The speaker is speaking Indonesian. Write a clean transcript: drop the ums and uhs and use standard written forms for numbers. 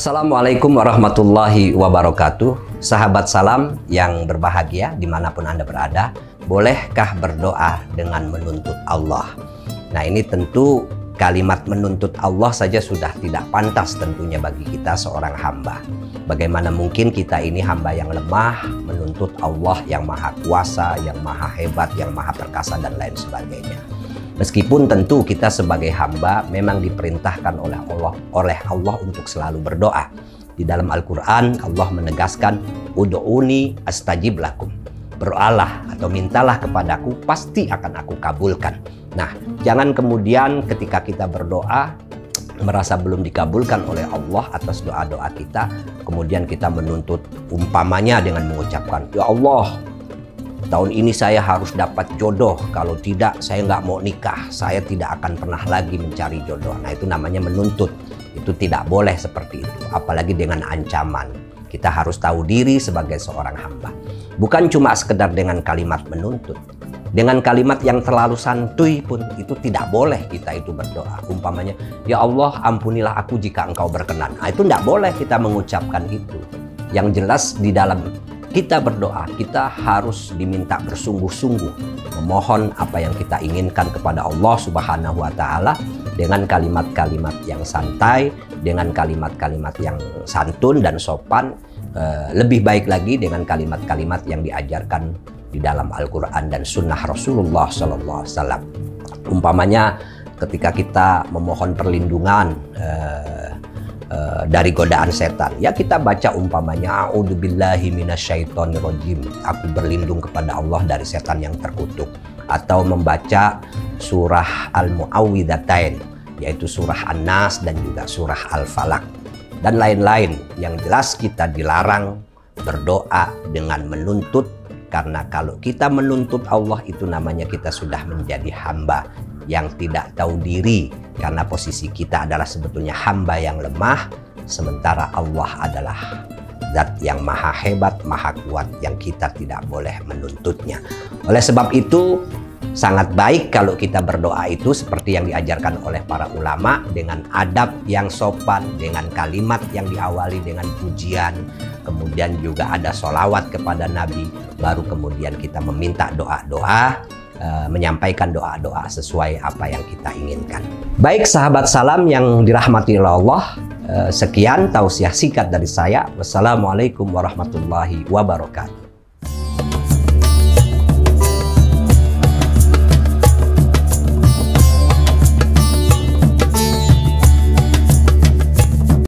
Assalamualaikum warahmatullahi wabarakatuh. Sahabat salam yang berbahagia dimanapun Anda berada, bolehkah berdoa dengan menuntut Allah? Nah, ini tentu kalimat menuntut Allah saja sudah tidak pantas tentunya bagi kita seorang hamba. Bagaimana mungkin kita ini hamba yang lemah menuntut Allah yang maha kuasa, yang maha hebat, yang maha perkasa dan lain sebagainya. Meskipun tentu kita sebagai hamba memang diperintahkan oleh Allah untuk selalu berdoa. Di dalam Al-Quran Allah menegaskan, Ud'uni astajib lakum. Berdoalah atau mintalah kepadaku, pasti akan aku kabulkan. Nah, jangan kemudian ketika kita berdoa merasa belum dikabulkan oleh Allah atas doa-doa kita, kemudian kita menuntut umpamanya dengan mengucapkan, Ya Allah, tahun ini saya harus dapat jodoh, kalau tidak saya nggak mau nikah, saya tidak akan pernah lagi mencari jodoh. Nah, itu namanya menuntut. Itu tidak boleh seperti itu, apalagi dengan ancaman. Kita harus tahu diri sebagai seorang hamba. Bukan cuma sekedar dengan kalimat menuntut. Dengan kalimat yang terlalu santuy pun itu tidak boleh kita itu berdoa. Umpamanya, Ya Allah ampunilah aku jika engkau berkenan. Nah, itu tidak boleh kita mengucapkan itu. Yang jelas di dalam kita berdoa, kita harus diminta bersungguh-sungguh memohon apa yang kita inginkan kepada Allah Subhanahu wa Ta'ala dengan kalimat-kalimat yang santai, dengan kalimat-kalimat yang santun dan sopan. Lebih baik lagi dengan kalimat-kalimat yang diajarkan di dalam Al-Quran dan Sunnah Rasulullah SAW. Umpamanya ketika kita memohon perlindungan dari godaan setan, ya kita baca umpamanya a'udzubillahi minasyaitonirrajim, aku berlindung kepada Allah dari setan yang terkutuk, atau membaca surah Al-Mu'awwidzatain, yaitu surah An-Nas dan juga surah Al-Falaq dan lain-lain. Yang jelas kita dilarang berdoa dengan menuntut, karena kalau kita menuntut Allah itu namanya kita sudah menjadi hamba yang tidak tahu diri, karena posisi kita adalah sebetulnya hamba yang lemah, sementara Allah adalah zat yang maha hebat, maha kuat, yang kita tidak boleh menuntutnya. Oleh sebab itu sangat baik kalau kita berdoa itu seperti yang diajarkan oleh para ulama, dengan adab yang sopan, dengan kalimat yang diawali dengan pujian, kemudian juga ada sholawat kepada Nabi, baru kemudian kita meminta doa-doa, menyampaikan doa-doa sesuai apa yang kita inginkan. Baik sahabat salam yang dirahmati oleh Allah, sekian tausiah singkat dari saya. Wassalamualaikum warahmatullahi wabarakatuh.